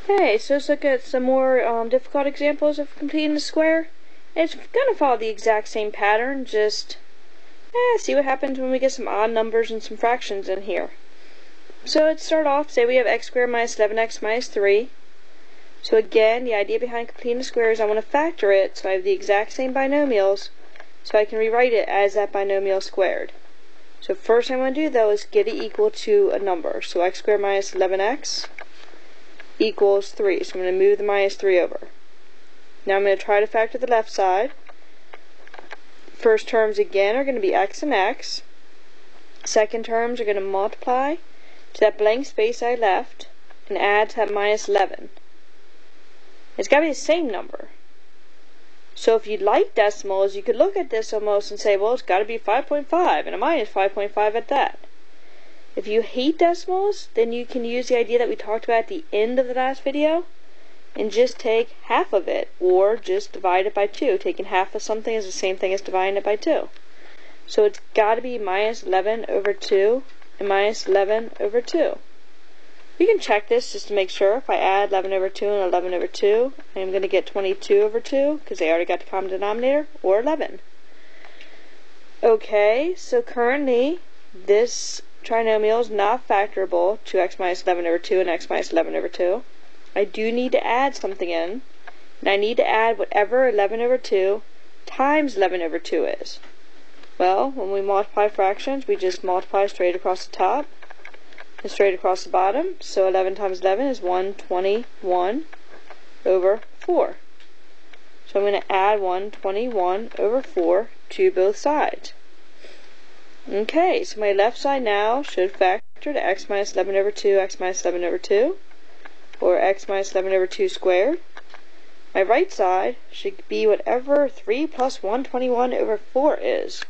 Hey, so let's look at some more difficult examples of completing the square. It's going to follow the exact same pattern, just see what happens when we get some odd numbers and some fractions in here. So let's start off, say we have x squared minus 11x minus 3. So again, the idea behind completing the square is I want to factor it so I have the exact same binomials, so I can rewrite it as that binomial squared. So first thing I'm going to do though is get it equal to a number. So x squared minus 11x equals 3. So I'm going to move the minus 3 over. Now I'm going to try to factor the left side. First terms again are going to be x and x. Second terms are going to multiply to that blank space I left and add to that minus 11. It's got to be the same number. So if you like decimals, you could look at this almost and say, well, it's got to be 5.5 and a minus 5.5 at that. If you hate decimals, then you can use the idea that we talked about at the end of the last video and just take half of it, or just divide it by 2. Taking half of something is the same thing as dividing it by 2. So it's got to be minus 11 over 2 and minus 11 over 2. We can check this just to make sure. If I add 11 over 2 and 11 over 2, I'm going to get 22 over 2 because they already got the common denominator, or 11. Okay, so currently this trinomial is not factorable to x minus 11 over 2 and x minus 11 over 2. I do need to add something in, and I need to add whatever 11 over 2 times 11 over 2 is. Well, when we multiply fractions, we just multiply straight across the top and straight across the bottom. So 11 times 11 is 121 over 4. So I'm going to add 121 over 4 to both sides. Okay, so my left side now should factor to x minus 11 over 2, x minus 11 over 2, or x minus 11 over 2 squared. My right side should be whatever 3 plus 121 over 4 is.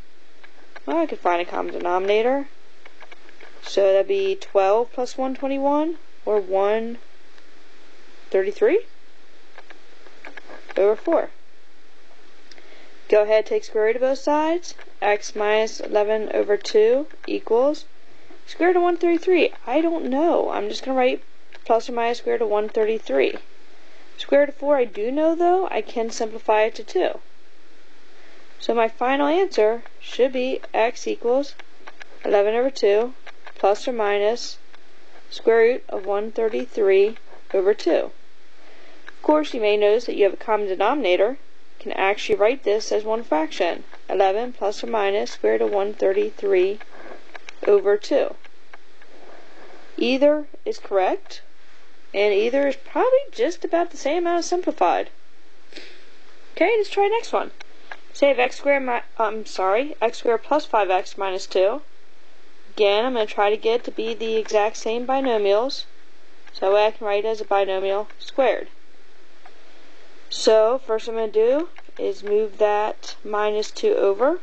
Well, I could find a common denominator. So that'd be 12 plus 121, or 133 over 4. Go ahead, take square root of both sides. X minus 11 over 2 equals square root of 133. I don't know. I'm just going to write plus or minus square root of 133. Square root of 4 I do know though. I can simplify it to 2. So my final answer should be x equals 11 over 2 plus or minus square root of 133 over 2. Of course, you may notice that you have a common denominator. Can actually write this as one fraction. 11 plus or minus square root of 133 over 2. Either is correct, and either is probably just about the same amount of simplified. Okay, let's try next one. Say if x squared x squared plus 5x minus 2. Again, I'm going to try to get it to be the exact same binomials, so that way I can write it as a binomial squared. So first I'm going to do is move that minus 2 over,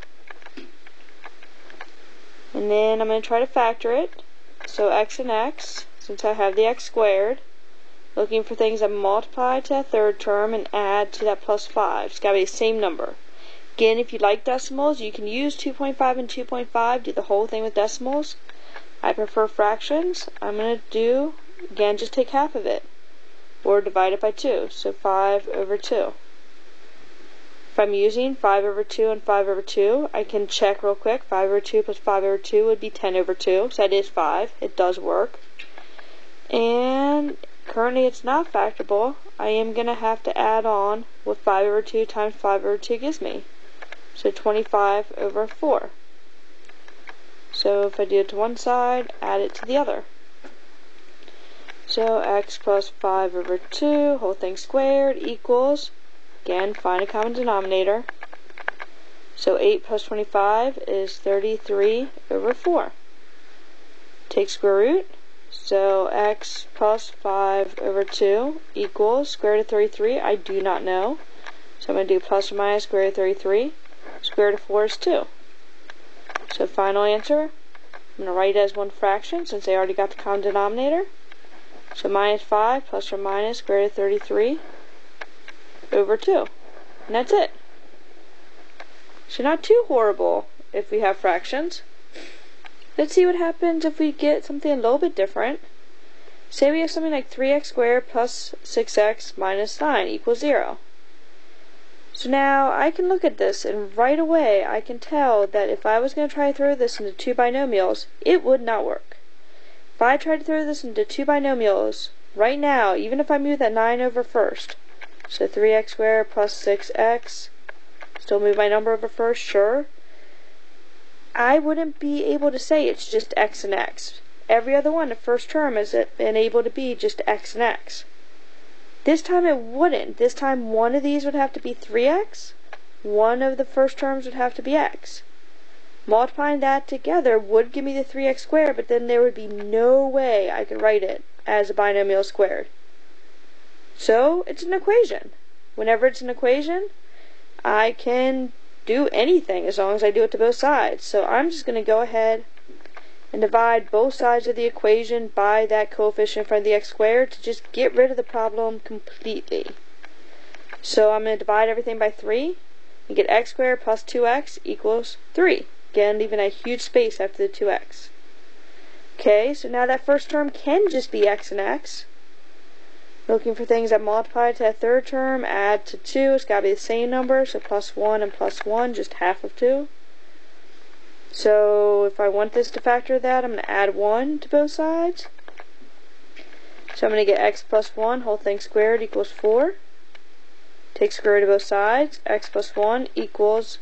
and then I'm going to try to factor it. So x and x, since I have the x squared, looking for things that multiply to that third term and add to that plus 5. It's got to be the same number. Again, if you like decimals, you can use 2.5 and 2.5, do the whole thing with decimals. I prefer fractions. I'm going to do, again, just take half of it, or divide it by 2, so 5 over 2. If I'm using 5 over 2 and 5 over 2, I can check real quick. 5 over 2 plus 5 over 2 would be 10 over 2, so that is 5. It does work. And currently it's not factorable. I am going to have to add on what 5 over 2 times 5 over 2 gives me. So 25 over 4. So if I do it to one side, add it to the other. So x plus 5 over 2, whole thing squared, equals, again, find a common denominator. So 8 plus 25 is 33 over 4. Take square root. So x plus 5 over 2 equals square root of 33. I do not know. So I'm going to do plus or minus square root of 33. Square root of 4 is 2. So final answer, I'm going to write it as one fraction since I already got the common denominator. So minus 5 plus or minus square root of 33 over 2. And that's it. So not too horrible if we have fractions. Let's see what happens if we get something a little bit different. Say we have something like 3x squared plus 6x minus 9 equals 0. So now I can look at this and right away I can tell that if I was going to try to throw this into two binomials, it would not work. If I tried to throw this into two binomials right now, even if I move that 9 over first, so 3x squared plus 6x, still move my number over first, sure, I wouldn't be able to say it's just x and x. Every other one, the first term, has been able to be just x and x. This time it wouldn't. This time one of these would have to be 3x, one of the first terms would have to be x. Multiplying that together would give me the 3x squared, but then there would be no way I could write it as a binomial squared. So it's an equation. Whenever it's an equation, I can do anything as long as I do it to both sides. So I'm just going to go ahead and divide both sides of the equation by that coefficient in front of the x squared to just get rid of the problem completely. So I'm going to divide everything by 3 and get x squared plus 2x equals 3. Again, leaving a huge space after the 2x. Okay, so now that first term can just be x and x. Looking for things that multiply to that third term, add to 2, it's got to be the same number, so plus 1 and plus 1, just half of 2. So if I want this to factor that, I'm going to add 1 to both sides. So I'm going to get x plus 1, whole thing squared, equals 4. Take square root of both sides, x plus 1 equals,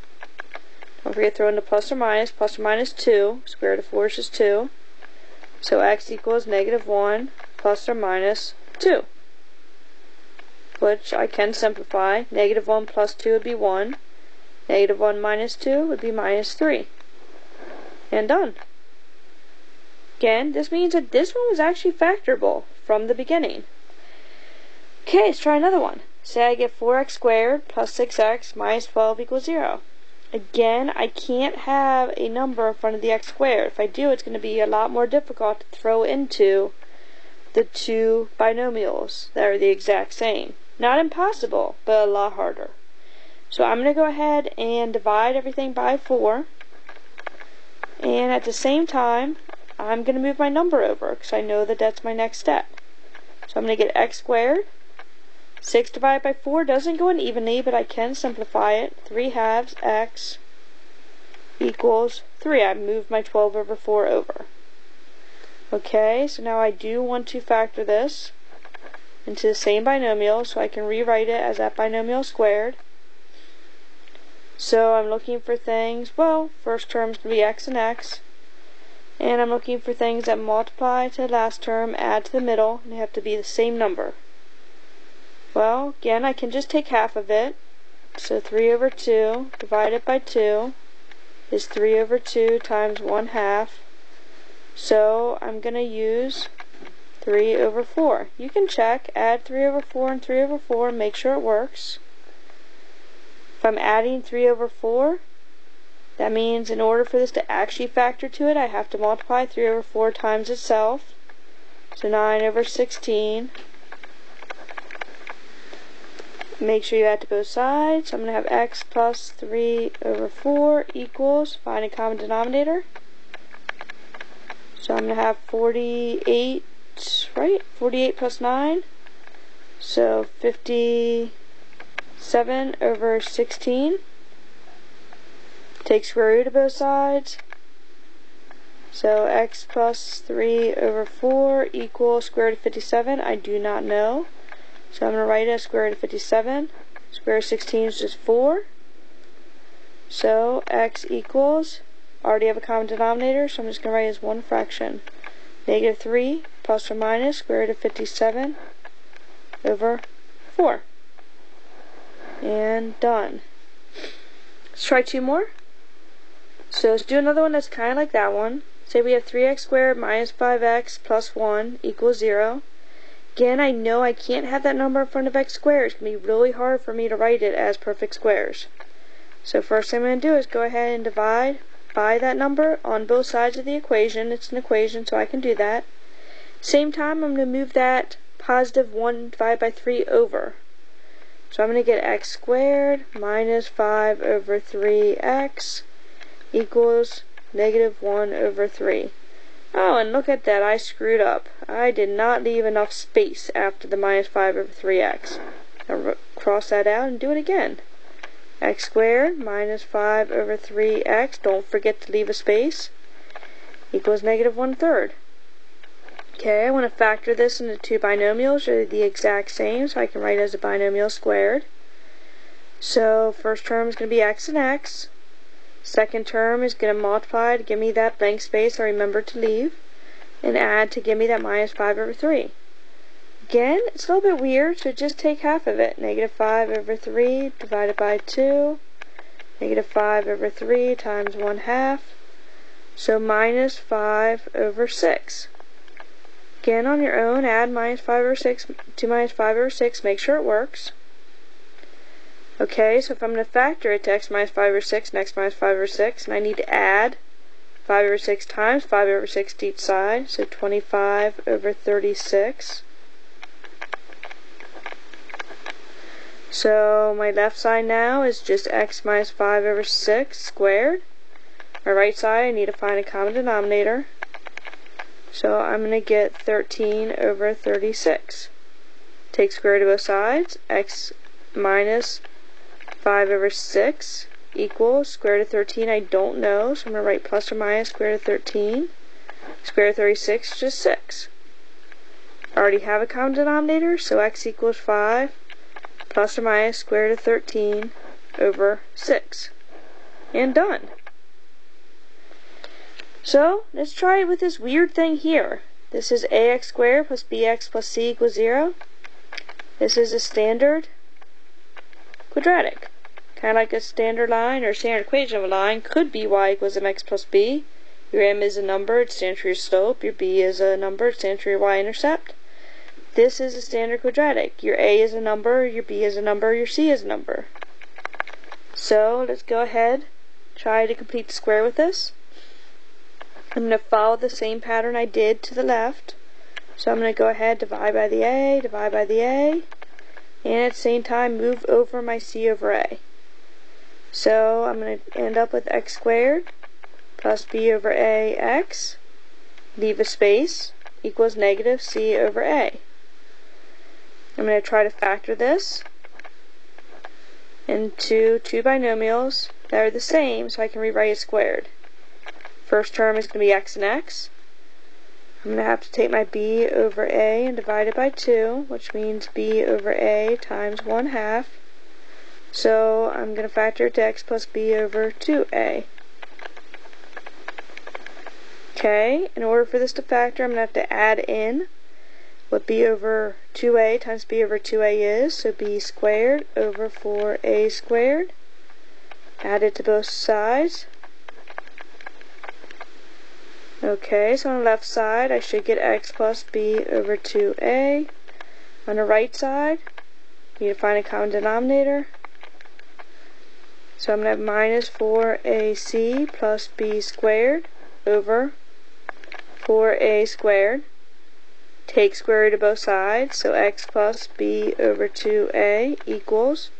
don't forget to throw in the plus or minus 2, square root of 4 is just 2. So x equals negative 1 plus or minus 2. Which I can simplify. Negative 1 plus 2 would be 1. Negative 1 minus 2 would be minus 3. And done. Again, this means that this one was actually factorable from the beginning. Okay, let's try another one. Say I get 4x squared plus 6x minus 12 equals 0. Again, I can't have a number in front of the x squared. If I do, it's going to be a lot more difficult to throw into the two binomials that are the exact same. Not impossible, but a lot harder. So I'm going to go ahead and divide everything by 4. And at the same time, I'm going to move my number over because I know that that's my next step. So I'm going to get x squared. 6 divided by 4 doesn't go in evenly, but I can simplify it. 3 halves x equals 3. I moved my 12 over 4 over. Okay, so now I do want to factor this into the same binomial, so I can rewrite it as that binomial squared. So I'm looking for things, well, first term's going to be x and x, and I'm looking for things that multiply to the last term, add to the middle, and they have to be the same number. Well, again, I can just take half of it, so 3 over 2 divided by 2 is 3 over 2 times 1/2. So I'm going to use 3 over 4. You can check, add 3 over 4 and 3 over 4, and make sure it works. If I'm adding 3 over 4, that means in order for this to actually factor to it, I have to multiply 3 over 4 times itself. So 9 over 16. Make sure you add to both sides. So I'm going to have x plus 3 over 4 equals, find a common denominator. So I'm going to have 48, right? 48 plus 9. So 57 over 16. Take square root of both sides. So x plus 3 over 4 equals square root of 57. I do not know. So I'm going to write it as square root of 57. Square root of 16 is just 4. So x equals, already have a common denominator, so I'm just going to write it as one fraction. Negative 3 plus or minus square root of 57 over 4. And done. Let's try 2 more. So let's do another one that's kind of like that one. Say we have 3x squared minus 5x plus 1 equals 0. Again, I know I can't have that number in front of x squared. It's going to be really hard for me to write it as perfect squares. So first thing I'm going to do is go ahead and divide by that number on both sides of the equation. It's an equation, so I can do that. Same time, I'm going to move that positive 1 divided by 3 over. So I'm going to get x squared minus 5 over 3x equals negative 1 over 3. Oh, and look at that, I screwed up. I did not leave enough space after the minus 5 over 3x. I'll cross that out and do it again. X squared minus 5 over 3x, don't forget to leave a space, equals negative 1/3. Okay, I want to factor this into two binomials. They're the exact same, so I can write it as a binomial squared. So first term is going to be x and x. Second term is going to multiply to give me that blank space I remembered to leave, and add to give me that minus 5 over 3. Again, it's a little bit weird, so just take half of it. Negative 5 over 3 divided by 2. Negative 5 over 3 times 1/2. So minus 5 over 6. Again, on your own, add minus 5 over 6 to minus 5 over 6. Make sure it works. Okay, so if I'm going to factor it to x minus 5 over 6 and x minus 5 over 6, and I need to add 5 over 6 times 5 over 6 to each side, so 25 over 36. So my left side now is just x minus 5 over 6 squared. My right side, I need to find a common denominator. So I'm going to get 13 over 36. Take square root of both sides. X minus 5 over 6 equals square root of 13. I don't know, so I'm going to write plus or minus square root of 13. Square root of 36 is just 6. I already have a common denominator, so x equals 5 plus or minus square root of 13 over 6. And done. So, let's try it with this weird thing here. This is ax squared plus bx plus c equals 0. This is a standard quadratic. Kind of like a standard line or standard equation of a line. Could be y equals mx plus b. Your m is a number, it stands for your slope. Your b is a number, it stands for your y-intercept. This is a standard quadratic. Your a is a number, your b is a number, your c is a number. So, let's go ahead, try to complete the square with this. I'm going to follow the same pattern I did to the left. So I'm going to go ahead, divide by the a, and at the same time move over my c over a. So I'm going to end up with x squared plus b over a x, leave a space, equals negative c over a. I'm going to try to factor this into two binomials that are the same, so I can rewrite it squared. First term is going to be x and x. I'm going to have to take my b over a and divide it by 2, which means b over a times 1/2. So I'm going to factor it to x plus b over 2a. Okay, in order for this to factor, I'm going to have to add in what b over 2a times b over 2a is. So b squared over 4a squared. Add it to both sides. Okay, so on the left side, I should get x plus b over 2a. On the right side, you need to find a common denominator. So I'm going to have minus 4ac plus b squared over 4a squared. Take square root of both sides, so x plus b over 2a equals.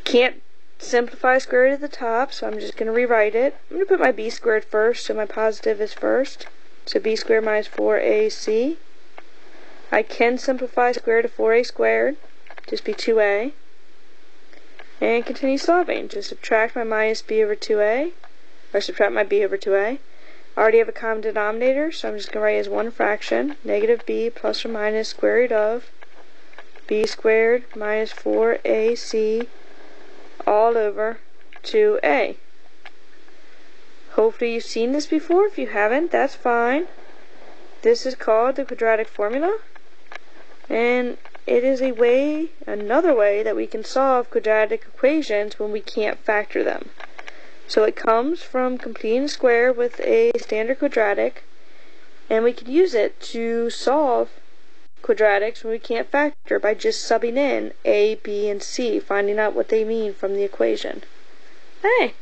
Can't simplify square root at the top, so I'm just going to rewrite it. I'm going to put my b squared first, so my positive is first. So b squared minus 4ac. I can simplify square root of 4a squared, just be 2a. And continue solving. Just subtract my minus b over 2a, or subtract my b over 2a. I already have a common denominator, so I'm just going to write as one fraction, negative b plus or minus square root of b squared minus 4ac all over 2a. Hopefully you've seen this before. If you haven't, that's fine. This is called the quadratic formula, and it is another way that we can solve quadratic equations when we can't factor them. So it comes from completing a square with a standard quadratic, and we can use it to solve quadratics when we can't factor by just subbing in a, b, and c, finding out what they mean from the equation. Hey,